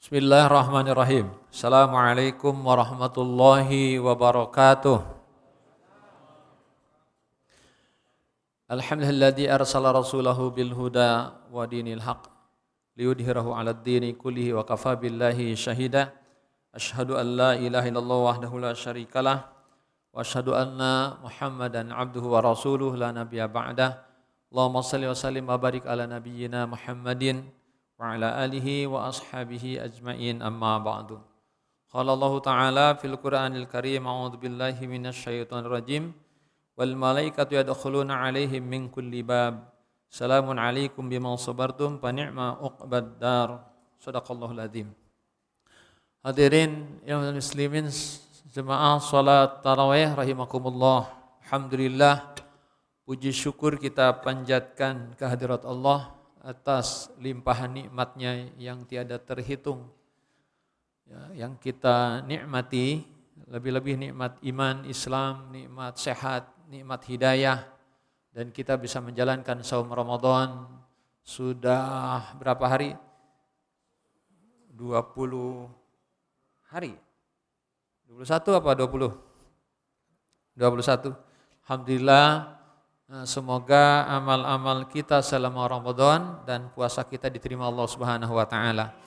Bismillahirrahmanirrahim. Assalamualaikum warahmatullahi wabarakatuh. Alhamdulilladzi arsala rasulahu bil huda wa dinil haq liyudhhirahu 'alad dini kullihi wa kafa billahi syahida. Asyhadu an la ilaha illallah wahdahu la syarikalah wa asyhadu anna Muhammadan 'abduhu wa rasuluhu la nabiyya ba'dah. Allahumma shalli wa sallim wa barik ala nabiyyina Muhammadin wa ala alihi wa ashabihi ajma'in, amma ba'du. Qala Allah Ta'ala fil Qur'anil Karim, a'udzu billahi minasy syaithanir rajim. Wal malaikatu yadkhuluna 'alaihim min kulli bab. Salamun 'alaikum bima sabartum fa ni'ma uqbad dar. Shadaqallahul adzim. Hadirin yang muslimin jemaah salat tarawih rahimakumullah. Alhamdulillah, puji syukur kita panjatkan kehadirat Allah atas limpahan nikmatnya yang tiada terhitung, yang kita nikmati, lebih-lebih nikmat iman, Islam, nikmat sehat, nikmat hidayah, dan kita bisa menjalankan saum Ramadan sudah berapa hari? 20 hari? 21 apa 20? 21. Alhamdulillah. Semoga amal-amal kita selama Ramadan dan puasa kita diterima Allah Subhanahu wa taala.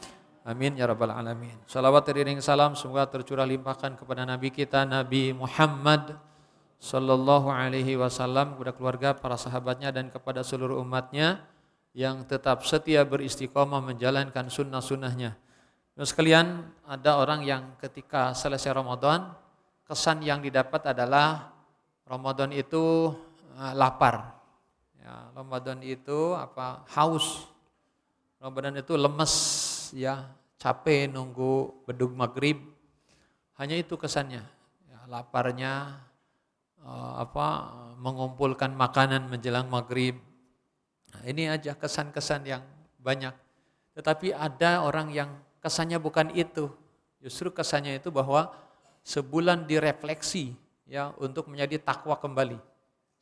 Amin ya rabbal alamin. Salawat teriring salam semoga tercurah limpahkan kepada Nabi kita Nabi Muhammad sallallahu alaihi wasallam, kepada keluarga, para sahabatnya dan kepada seluruh umatnya yang tetap setia beristiqomah menjalankan sunnah-sunnahnya. Terus sekalian, ada orang yang ketika selesai Ramadan, kesan yang didapat adalah Ramadan itu lapar, ya, Ramadan itu haus, Ramadan itu lemes, ya, capek nunggu bedug maghrib, hanya itu kesannya, ya, laparnya, mengumpulkan makanan menjelang maghrib. Nah, ini aja kesan-kesan yang banyak. Tetapi ada orang yang kesannya bukan itu, justru kesannya itu bahwa sebulan direfleksi, ya, untuk menjadi takwa kembali.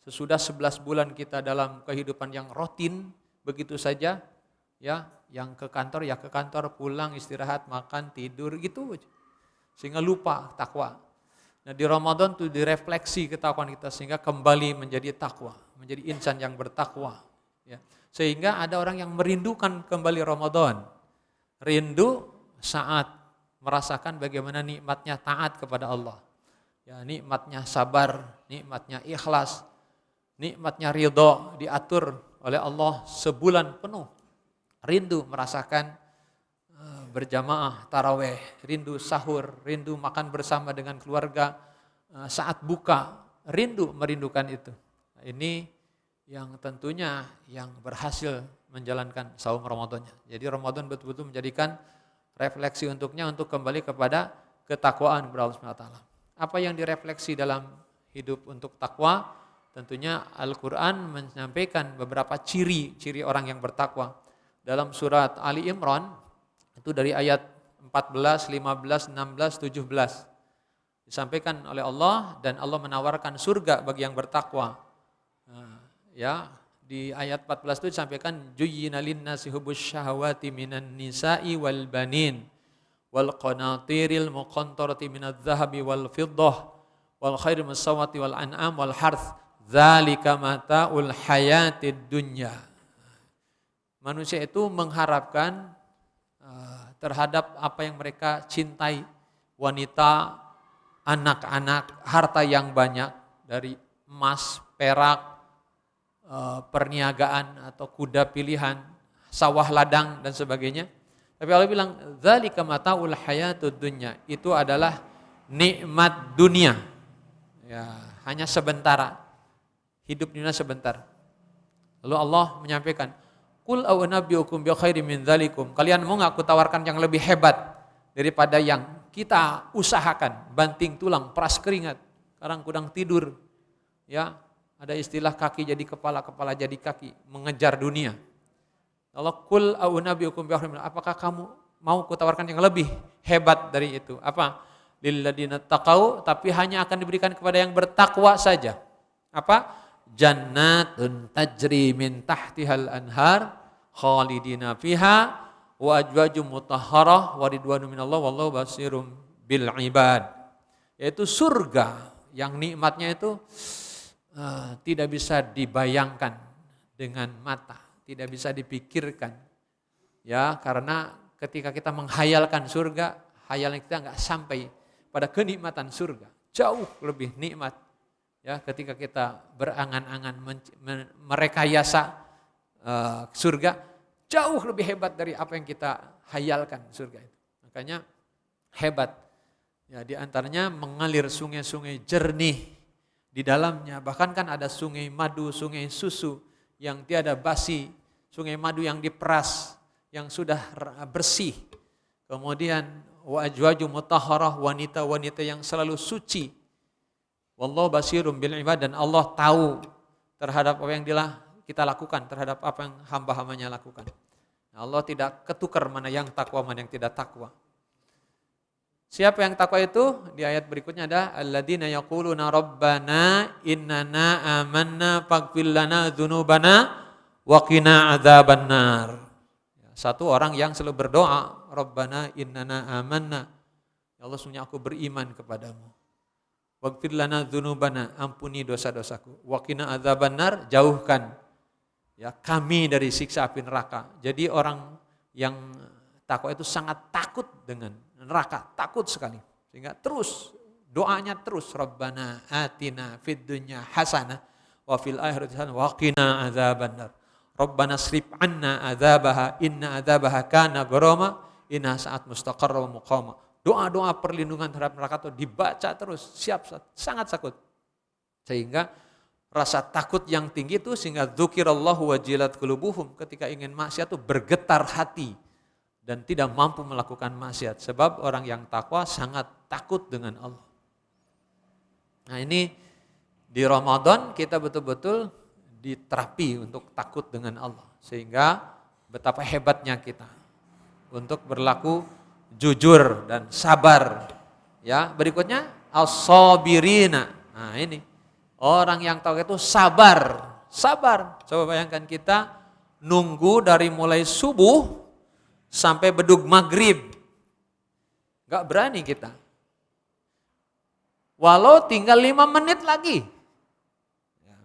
Sesudah 11 bulan kita dalam kehidupan yang rutin begitu saja, ya, yang ke kantor ya ke kantor, pulang istirahat, makan, tidur gitu aja. Sehingga lupa takwa. Nah, di Ramadan tuh direfleksi ketakwaan kita sehingga kembali menjadi takwa, menjadi insan yang bertakwa, ya. Sehingga ada orang yang merindukan kembali Ramadan. Rindu saat merasakan bagaimana nikmatnya taat kepada Allah. Ya, nikmatnya sabar, nikmatnya ikhlas, nikmatnya ridho diatur oleh Allah sebulan penuh. Rindu merasakan berjamaah tarawih, rindu sahur, rindu makan bersama dengan keluarga saat buka, merindukan itu. Nah, ini yang tentunya yang berhasil menjalankan saum Ramadannya. Jadi Ramadan betul-betul menjadikan refleksi untuknya untuk kembali kepada ketakwaan kepada Allah Subhanahu wa taala. Apa yang direfleksi dalam hidup untuk takwa? Tentunya Al-Quran menyampaikan beberapa ciri-ciri orang yang bertakwa. Dalam surat Ali Imran, itu dari ayat 14, 15, 16, 17. Disampaikan oleh Allah dan Allah menawarkan surga bagi yang bertakwa. Nah, ya, di ayat 14 itu disampaikan juyyina linnasi hubbus syahawati minan nisa'i wal banin wal qanatiril muqantarati minadz zahabi wal fiddah wal khairil musawwati wal an'am wal harth. Dzalika mata'ul hayatid dunya. Manusia itu mengharapkan terhadap apa yang mereka cintai, wanita, anak-anak, harta yang banyak dari emas, perak, perniagaan atau kuda pilihan, sawah ladang dan sebagainya. Tapi Allah bilang dzalika mata'ul hayatud dunya, itu adalah nikmat dunia. Ya, hanya sebentar. Hidup dunia sebentar. Lalu Allah menyampaikan, "Qul a'unabbiukum bi khairin min dzalikum." Kalian mau enggak aku tawarkan yang lebih hebat daripada yang kita usahakan, banting tulang, peras keringat, karang kudang tidur. Ya, ada istilah kaki jadi kepala, kepala jadi kaki, mengejar dunia. Allah, "Qul a'unabbiukum bi khairin." Apakah kamu mau kutawarkan yang lebih hebat dari itu? Apa? Lil ladzina taqau, tapi hanya akan diberikan kepada yang bertakwa saja. Apa? Jannatun tajri min tahtihal anhar khalidina fiha wa ajwaju mutahharah wa ridwanu minallah wallahu basirum bil ibad. Yaitu surga yang nikmatnya itu tidak bisa dibayangkan dengan mata, tidak bisa dipikirkan. Ya, karena ketika kita menghayalkan surga, hayalan kita enggak sampai pada kenikmatan surga. Jauh lebih nikmat. Ya, ketika kita berangan-angan merekayasa surga, jauh lebih hebat dari apa yang kita hayalkan surga itu. Makanya hebat. Ya, di antaranya mengalir sungai-sungai jernih di dalamnya. Bahkan kan ada sungai madu, sungai susu yang tiada basi, sungai madu yang diperas, yang sudah bersih. Kemudian wa ajwaju mutahharah, wanita-wanita yang selalu suci. Wallahu basirum bil ibad, dan Allah tahu terhadap apa yang kita lakukan, terhadap apa yang hamba-hambanya lakukan. Allah tidak ketukar mana yang takwa, mana yang tidak takwa. Siapa yang takwa itu? Di ayat berikutnya ada alladzina yaquluna rabbana innana amanna faghfir lana dzunubana wa qina adzabannar. Satu orang yang selalu berdoa, rabbana innana amanna. Ya Allah, sungguh aku beriman kepadamu. Waghfir lana dzunubana, ampuni dosa-dosaku. Wa qina adzabannar, jauhkan ya kami dari siksa api neraka. Jadi orang yang takwa itu sangat takut dengan neraka, takut sekali. Sehingga terus doanya terus, Rabbana atina fid dunya hasanah wa fil akhirati hasanah wa qina adzabannar. Rabbana srif anna adzabaha inna adzabaha kana gharama inna sa'at mustaqarra wa muqama. Doa-doa perlindungan terhadap neraka itu dibaca terus, sangat takut. Sehingga rasa takut yang tinggi itu sehingga dzukirallahu wajilat qulubuhum, ketika ingin maksiat itu bergetar hati dan tidak mampu melakukan maksiat. Sebab orang yang takwa sangat takut dengan Allah. Nah, ini di Ramadan kita betul-betul diterapi untuk takut dengan Allah. Sehingga betapa hebatnya kita untuk berlaku jujur dan sabar. Ya, berikutnya as-sabirina. Nah, ini orang yang takwa itu sabar. Sabar. Coba bayangkan kita nunggu dari mulai subuh sampai bedug maghrib. Gak berani kita. Walau tinggal 5 menit lagi.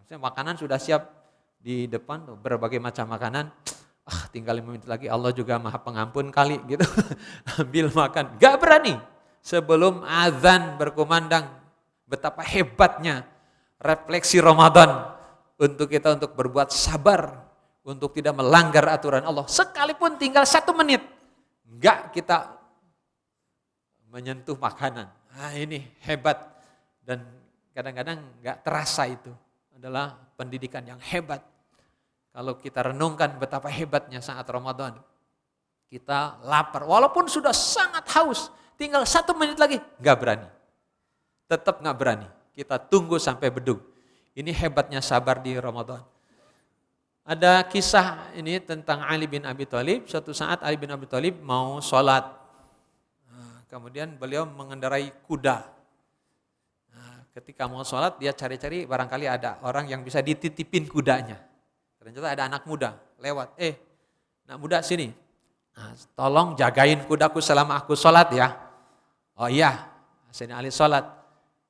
Ya, makanan sudah siap di depan tuh, berbagai macam makanan. Tinggal 5 menit lagi, Allah juga Maha Pengampun kali gitu. Ambil makan. Gak berani. Sebelum azan berkumandang, betapa hebatnya refleksi Ramadan untuk kita untuk berbuat sabar, untuk tidak melanggar aturan Allah. Sekalipun tinggal 1 menit, enggak kita menyentuh makanan. Nah, ini hebat. Dan kadang-kadang enggak terasa itu adalah pendidikan yang hebat. Kalau kita renungkan betapa hebatnya saat Ramadan. Kita lapar, walaupun sudah sangat haus, tinggal 1 menit lagi, enggak berani. Tetap enggak berani. Kita tunggu sampai bedug. Ini hebatnya sabar di Ramadan. Ada kisah ini tentang Ali bin Abi Thalib. Suatu saat Ali bin Abi Thalib mau sholat. Nah, kemudian beliau mengendarai kuda. Nah, ketika mau sholat dia cari-cari barangkali ada orang yang bisa dititipin kudanya. Ternyata ada anak muda lewat. Anak muda sini. Nah, tolong jagain kudaku selama aku sholat ya. Oh iya, Sayyidina Ali sholat.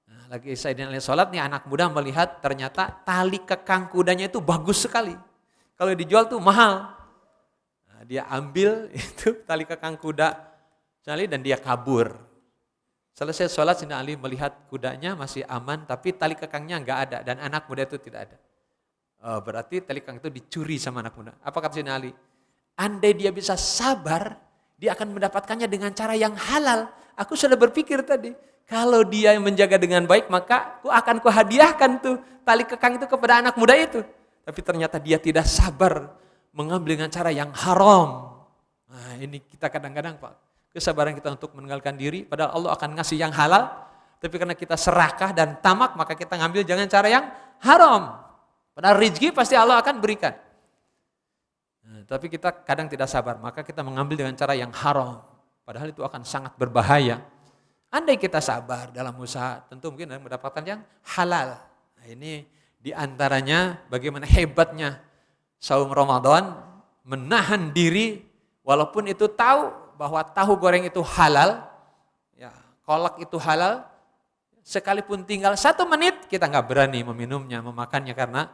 Nah, lagi Sayyidina Ali sholat nih anak muda melihat ternyata tali kekang kudanya itu bagus sekali. Kalau dijual tuh mahal. Nah, dia ambil itu tali kekang kuda dan dia kabur. Selesai sholat, Sayyidina Ali melihat kudanya masih aman, tapi tali kekangnya enggak ada dan anak muda itu tidak ada. Berarti tali kekang itu dicuri sama anak muda. Apa kata Sayyidina Ali? Andai dia bisa sabar, dia akan mendapatkannya dengan cara yang halal. Aku sudah berpikir tadi, kalau dia menjaga dengan baik, maka aku hadiahkan tuh tali kekang itu kepada anak muda itu. Tapi ternyata dia tidak sabar mengambil dengan cara yang haram. Nah, ini kita kadang-kadang Pak, kesabaran kita untuk meninggalkan diri, padahal Allah akan ngasih yang halal, tapi karena kita serakah dan tamak, maka kita ngambil dengan cara yang haram. Padahal rezeki pasti Allah akan berikan. Nah, tapi kita kadang tidak sabar, maka kita mengambil dengan cara yang haram. Padahal itu akan sangat berbahaya. Andai kita sabar dalam usaha, tentu mungkin mendapatkan yang halal. Nah, ini di antaranya bagaimana hebatnya saum Ramadan, menahan diri Walaupun itu tahu bahwa tahu goreng itu halal, ya, kolak itu halal, sekalipun tinggal 1 menit kita nggak berani meminumnya, memakannya karena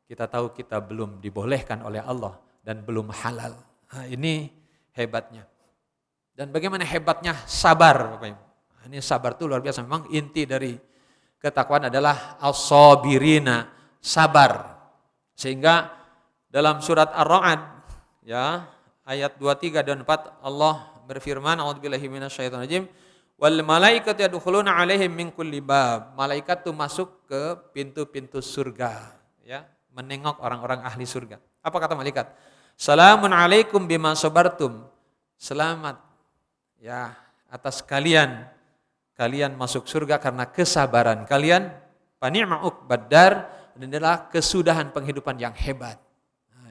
kita tahu kita belum dibolehkan oleh Allah dan belum halal. Nah, ini hebatnya. Dan bagaimana hebatnya sabar, Bapak Ibu. Ini sabar itu luar biasa. Memang inti dari ketakwaan adalah as-sabirina, sabar. Sehingga dalam surat Ar-Ra'd, ya, ayat 23 dan 4 Allah berfirman, a'udzubillahi minasyaitonir rajim, wal malaikatu yadkhuluna 'alaihim min kulli bab. Malaikat itu masuk ke pintu-pintu surga, ya, menengok orang-orang ahli surga. Apa kata malaikat? Salamun 'alaikum bima sabartum. Selamat, ya, atas kalian masuk surga karena kesabaran kalian. Fa ni'ma uqbad dar, dan adalah kesudahan penghidupan yang hebat.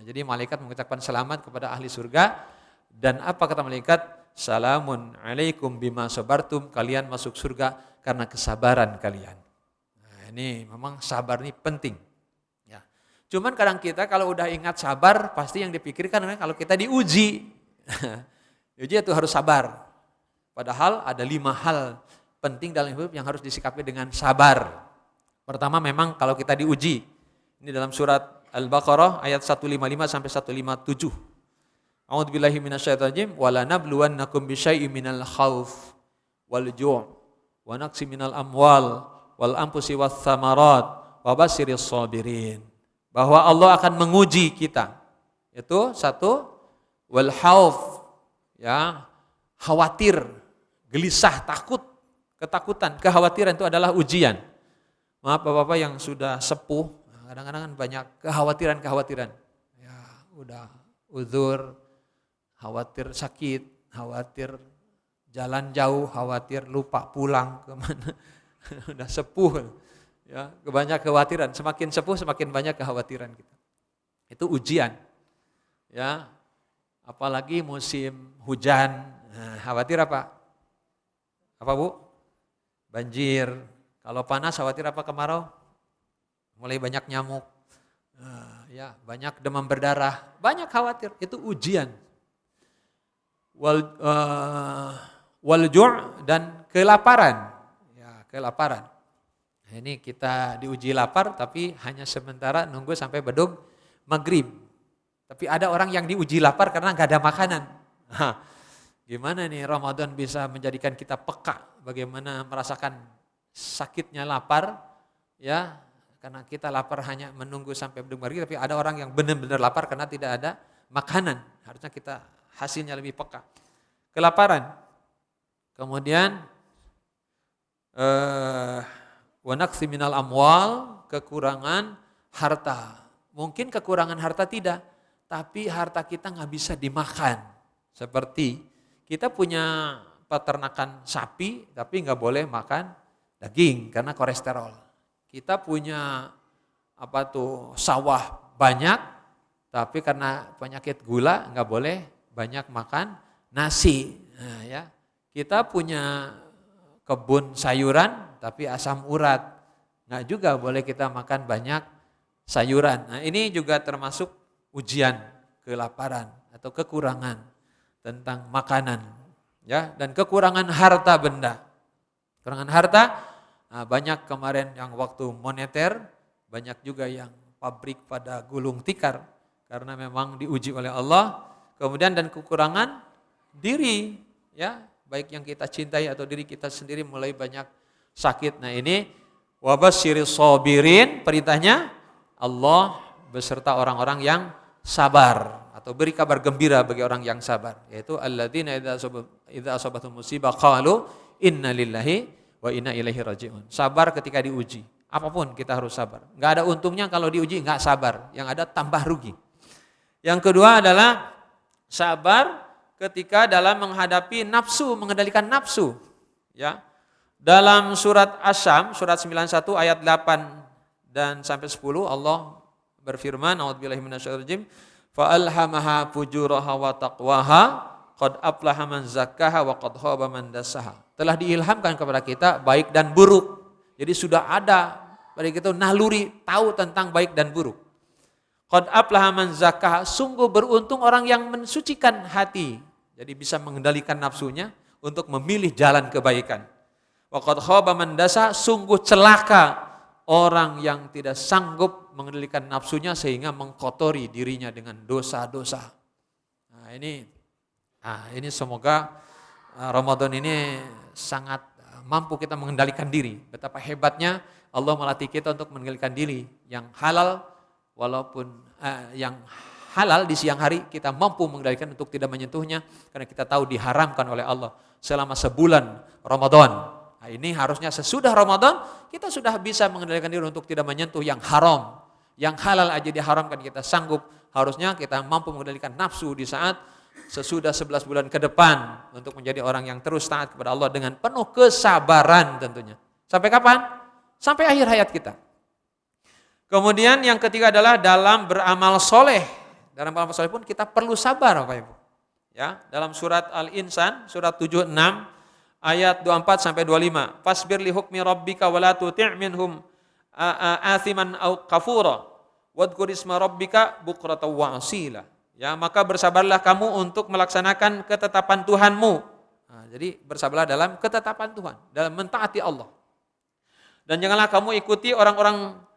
Jadi malaikat mengucapkan selamat kepada ahli surga, dan apa kata malaikat? Salamun alaikum bima sabartum, kalian masuk surga karena kesabaran kalian. Nah, ini memang sabar ini penting. Ya. Cuman kadang kita kalau udah ingat sabar, pasti yang dipikirkan kalau kita diuji. Uji itu harus sabar. Padahal ada 5 hal penting dalam hidup yang harus disikapi dengan sabar. Pertama, memang kalau kita diuji. Ini dalam surat Al-Baqarah ayat 155 sampai 157. A'udzubillahi minasyaitonir rajim, wala nabluwannakum bisyai'im minal khauf wal ju' wa naqsi minal amwal wal anfusi wath tsamarat wa basyiris shabirin. Bahwa Allah akan menguji kita. Itu 1, wal khauf, ya, khawatir, gelisah, takut, ketakutan, kekhawatiran itu adalah ujian. Maaf Bapak-bapak yang sudah sepuh, kadang-kadang kan banyak kekhawatiran. Ya, udah uzur, khawatir sakit, khawatir jalan jauh, khawatir lupa pulang kemana. Udah sepuh, ya, banyak kekhawatiran. Semakin sepuh semakin banyak kekhawatiran kita. Itu ujian, ya. Apalagi musim hujan, nah, khawatir apa? Apa Bu? Banjir. Kalau panas khawatir apa? Kemarau? Mulai banyak nyamuk, ya, banyak demam berdarah, banyak khawatir. Itu ujian. Wal ju' dan kelaparan, ya, kelaparan. Nah, ini kita diuji lapar, tapi hanya sementara, nunggu sampai bedug maghrib. Tapi ada orang yang diuji lapar karena nggak ada makanan. Gimana nih Ramadan bisa menjadikan kita peka, bagaimana merasakan sakitnya lapar, ya, karena kita lapar hanya menunggu sampai bedug maghrib, tapi ada orang yang benar-benar lapar karena tidak ada makanan. Harusnya kita hasilnya lebih peka. Kelaparan. Kemudian wa naqsi minal amwal, kekurangan harta. Mungkin kekurangan harta tidak, tapi harta kita nggak bisa dimakan. Seperti kita punya peternakan sapi, tapi nggak boleh makan daging karena kolesterol. Kita punya sawah banyak, tapi karena penyakit gula nggak boleh banyak makan nasi. Nah, ya. Kita punya kebun sayuran, tapi asam urat, nggak juga boleh kita makan banyak sayuran. Nah, ini juga termasuk ujian kelaparan atau kekurangan tentang makanan, ya, dan kekurangan harta benda. Kekurangan harta, nah, banyak kemarin yang waktu moneter, banyak juga yang pabrik pada gulung tikar karena memang diuji oleh Allah. Kemudian dan kekurangan diri, ya, baik yang kita cintai atau diri kita sendiri mulai banyak sakit. Nah, ini wabasyiris sabirin, perintahnya Allah beserta orang-orang yang sabar atau beri kabar gembira bagi orang yang sabar, yaitu alladzina idza asabathum musibah qalu inna lillahi wa inna ilaihi raji'un. Sabar ketika diuji. Apapun kita harus sabar. Enggak ada untungnya kalau diuji enggak sabar, yang ada tambah rugi. Yang kedua adalah sabar ketika dalam menghadapi nafsu, mengendalikan nafsu, ya. Dalam surat Asy-Syams, surat 91 ayat 8 dan sampai 10 Allah berfirman, a'udzubillahi minasyaitonir rajim, fa alhamaha fujuraha wa taqwaha qad aflaha man zakkaha wa qad khaba man dassaha. Telah diilhamkan kepada kita baik dan buruk. Jadi sudah ada pada kita naluri tahu tentang baik dan buruk. Qad aflaha man zakkaha, sungguh beruntung orang yang mensucikan hati. Jadi bisa mengendalikan nafsunya untuk memilih jalan kebaikan. Wa qad khaba man dasa, sungguh celaka orang yang tidak sanggup mengendalikan nafsunya sehingga mengkotori dirinya dengan dosa-dosa. Nah, ini semoga Ramadan ini sangat mampu kita mengendalikan diri. Betapa hebatnya Allah melatih kita untuk mengendalikan diri yang halal. Walaupun yang halal di siang hari kita mampu mengendalikan untuk tidak menyentuhnya karena kita tahu diharamkan oleh Allah selama sebulan Ramadan. Nah, ini harusnya sesudah Ramadan kita sudah bisa mengendalikan diri untuk tidak menyentuh yang haram. Yang halal aja diharamkan kita sanggup. Harusnya kita mampu mengendalikan nafsu di saat sesudah 11 bulan ke depan untuk menjadi orang yang terus taat kepada Allah dengan penuh kesabaran tentunya. Sampai kapan? Sampai akhir hayat kita. Kemudian yang ketiga adalah dalam beramal soleh. Dalam beramal soleh pun kita perlu sabar Bapak Ibu. Ya, dalam surat Al-Insan, surat 76, ayat 24 sampai 25. Fasbir li hukmi rabbika wa la tuti' minhum athiman aw kafura. Wadhkur isma rabbika bukratan wa asila. Ya, maka bersabarlah kamu untuk melaksanakan ketetapan Tuhanmu. Nah, jadi bersabarlah dalam ketetapan Tuhan, dalam mentaati Allah. Dan janganlah kamu ikuti orang-orang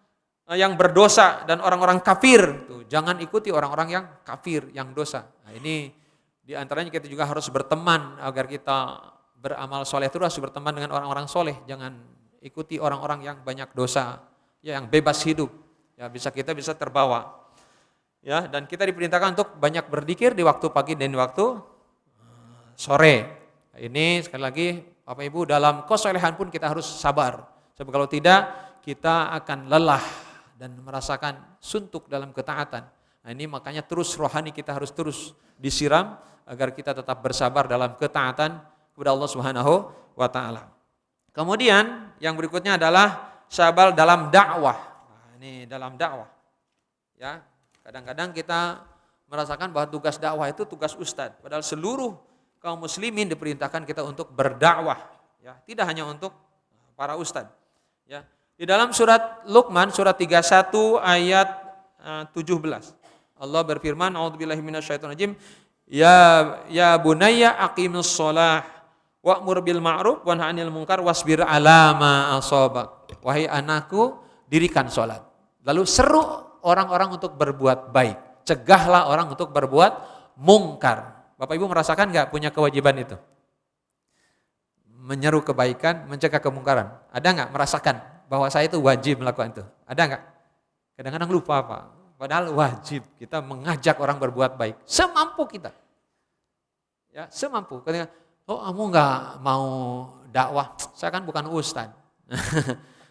yang berdosa dan orang-orang kafir. Tuh, jangan ikuti orang-orang yang kafir, yang dosa. Nah, ini diantaranya kita juga harus berteman agar kita beramal soleh itu harus berteman dengan orang-orang soleh. Jangan ikuti orang-orang yang banyak dosa, ya, yang bebas hidup. Ya, kita bisa terbawa. Ya, dan kita diperintahkan untuk banyak berzikir di waktu pagi dan di waktu sore. Nah, ini sekali lagi Bapak Ibu dalam kesolehan pun kita harus sabar. Sebab kalau tidak kita akan lelah dan merasakan suntuk dalam ketaatan. Nah, ini makanya terus rohani kita harus terus disiram agar kita tetap bersabar dalam ketaatan kepada Allah Subhanahu wa taala. Kemudian yang berikutnya adalah sabar dalam dakwah. Nah, ini dalam dakwah. Ya, kadang-kadang kita merasakan bahwa tugas dakwah itu tugas ustadz, padahal seluruh kaum muslimin diperintahkan kita untuk berdakwah, ya, tidak hanya untuk para ustadz. Ya. Di dalam surat Luqman, surat 31 ayat 17. Allah berfirman, a'udzubillahi minasyaitonirrajim, ya bunayya aqimus shalah wa'mur bil ma'ruf wanha 'anil munkar wasbir 'ala ma asabak. Wahai anakku, dirikan salat. Lalu seru orang-orang untuk berbuat baik. Cegahlah orang untuk berbuat mungkar. Bapak Ibu merasakan enggak punya kewajiban itu? Menyeru kebaikan, mencegah kemungkaran. Ada enggak merasakan bahwa saya itu wajib melakukan itu? Ada enggak? Kadang-kadang lupa Pak. Padahal wajib kita mengajak orang berbuat baik semampu kita. Ya, semampu. Ketika kamu enggak mau dakwah, saya kan bukan ustaz.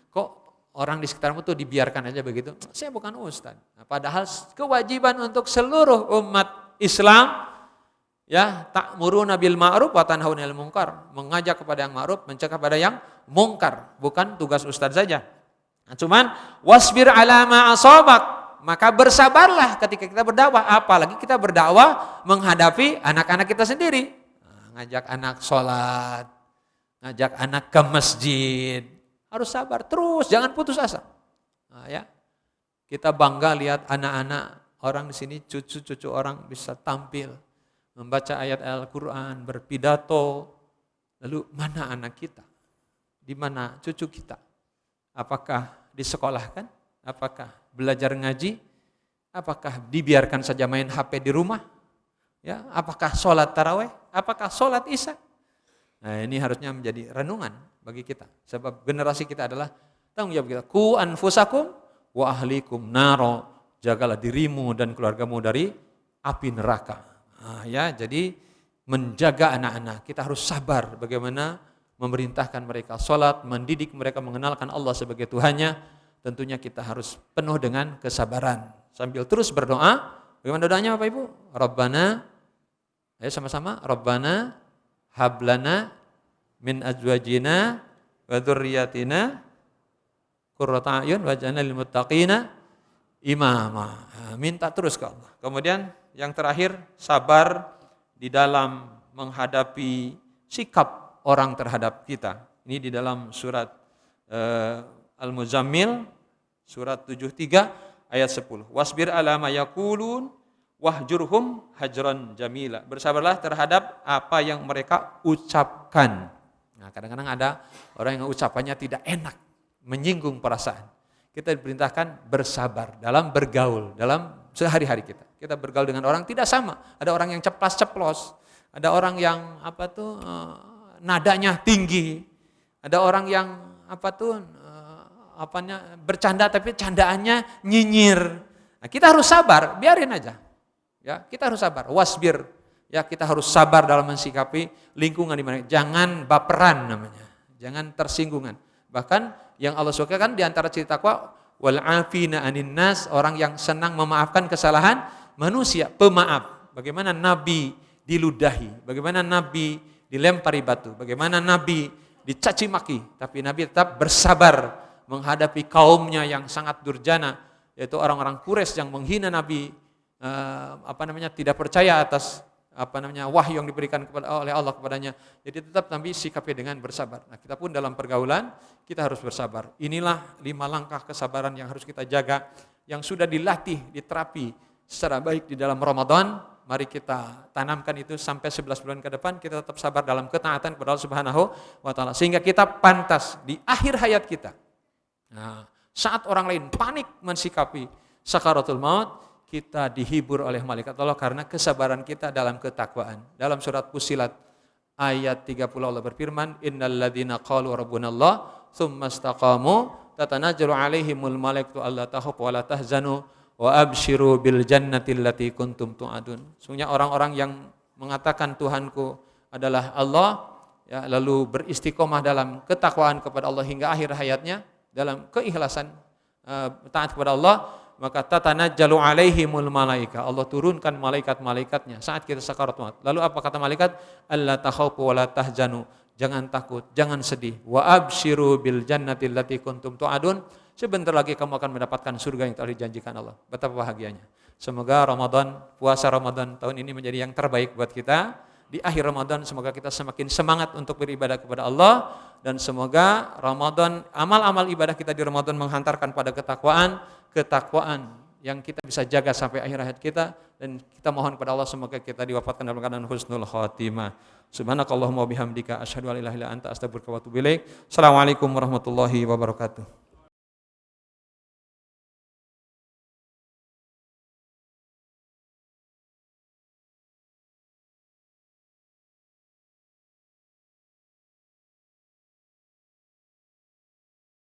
Kok orang di sekitarmu tuh dibiarkan aja begitu? Saya bukan ustaz. Nah, padahal kewajiban untuk seluruh umat Islam, ya, ta'muruna bil ma'ruf wa tanhauna 'anil munkar, mengajak kepada yang ma'ruf, mencegah kepada yang mungkar, bukan tugas ustaz saja. Nah, cuman wasbir 'ala ma asabak, maka bersabarlah ketika kita berdakwah, apalagi kita berdakwah menghadapi anak-anak kita sendiri. Nah, ngajak anak sholat, ngajak anak ke masjid, harus sabar terus, jangan putus asa. Nah, ya, kita bangga lihat anak-anak orang di sini, cucu-cucu orang bisa tampil membaca ayat Al-Quran, berpidato. Lalu mana anak kita? Di mana cucu kita? Apakah disekolahkan? Apakah belajar ngaji? Apakah dibiarkan saja main HP di rumah? Ya, apakah sholat taraweh? Apakah sholat isya? Nah, ini harusnya menjadi renungan bagi kita. Sebab generasi kita adalah tanggung jawab kita. Ku anfusakum wa ahlikum naro. Jagalah dirimu dan keluargamu dari api neraka. Nah, ya, jadi menjaga anak-anak, kita harus sabar bagaimana memerintahkan mereka sholat, mendidik mereka mengenalkan Allah sebagai Tuhannya. Tentunya kita harus penuh dengan kesabaran. Sambil terus berdoa, bagaimana doanya Bapak Ibu? Rabbana, ayo sama-sama, Rabbana hablana min azwajina wa dzurriyyatina qurrata a'yun waj'alna lil muttaqina imama. Minta terus ke Allah. Kemudian yang terakhir, sabar di dalam menghadapi sikap orang terhadap kita. Ini di dalam surat Al-Muzammil, surat 73 ayat 10. Wasbir ala ma yaqulun wahjurhum hajran jamila. Bersabarlah terhadap apa yang mereka ucapkan. Nah, kadang-kadang ada orang yang ucapannya tidak enak, menyinggung perasaan. Kita diperintahkan bersabar dalam bergaul, dalam sehari-hari kita. Kita bergaul dengan orang tidak sama. Ada orang yang ceplas-ceplos, ada orang yang nadanya tinggi, ada orang yang bercanda tapi candaannya nyinyir. Nah, kita harus sabar, biarin aja. Ya, kita harus sabar. Wasbir. Ya, kita harus sabar dalam mensikapi lingkungan di mana. Jangan baperan namanya. Jangan tersinggungan. Bahkan yang Allah suka kan di antara ciri takwa wal afina anin nas, orang yang senang memaafkan kesalahan manusia, pemaaf. Bagaimana Nabi diludahi, bagaimana Nabi dilempari batu, bagaimana Nabi dicaci maki, tapi Nabi tetap bersabar menghadapi kaumnya yang sangat durjana, yaitu orang-orang Quraisy yang menghina Nabi, tidak percaya atas wahyu yang diberikan oleh Allah kepadanya. Jadi tetap Nabi sikapi dengan bersabar. Nah, kita pun dalam pergaulan kita harus bersabar. Inilah 5 langkah kesabaran yang harus kita jaga, yang sudah dilatih, diterapi secara baik di dalam Ramadan. Mari kita tanamkan itu sampai 11 bulan ke depan, kita tetap sabar dalam ketaatan kepada Allah Subhanahu wa taala sehingga kita pantas di akhir hayat kita. Nah, saat orang lain panik mensikapi sakaratul maut, kita dihibur oleh malaikat Allah karena kesabaran kita dalam ketakwaan. Dalam surat Fussilat ayat 30 Allah berfirman, innal ladzina qalu rabbunallah tsumma istaqamu tatanazzalu alaihimul malaikatu alla takhafu wa la tahzanu wa absyiru bil jannati allati kuntum tu'adun. Sesungguhnya orang-orang yang mengatakan Tuhanku adalah Allah, ya, lalu beristiqomah dalam ketakwaan kepada Allah hingga akhir hayatnya dalam keikhlasan taat kepada Allah, maka tatanazzalu alaihimul malaika, Allah turunkan malaikat-malaikatnya saat kita sakarat maut. Lalu apa kata malaikat? Alla takhafu wa la tahzanu, jangan takut, jangan sedih. Wa absyiru bil jannati allati kuntum tu'adun, sebentar lagi kamu akan mendapatkan surga yang telah dijanjikan Allah. Betapa bahagianya. Semoga puasa Ramadan tahun ini menjadi yang terbaik buat kita. Di akhir Ramadan semoga kita semakin semangat untuk beribadah kepada Allah, dan semoga Ramadan, amal-amal ibadah kita di Ramadan menghantarkan pada ketakwaan yang kita bisa jaga sampai akhir hayat kita, dan kita mohon kepada Allah semoga kita diwafatkan dalam keadaan husnul khatimah. Subhanakallahumma wa bihamdika asyhadu an la ilaha illa anta astaghfiruka wa atubu ilaik. Assalamualaikum warahmatullahi wabarakatuh.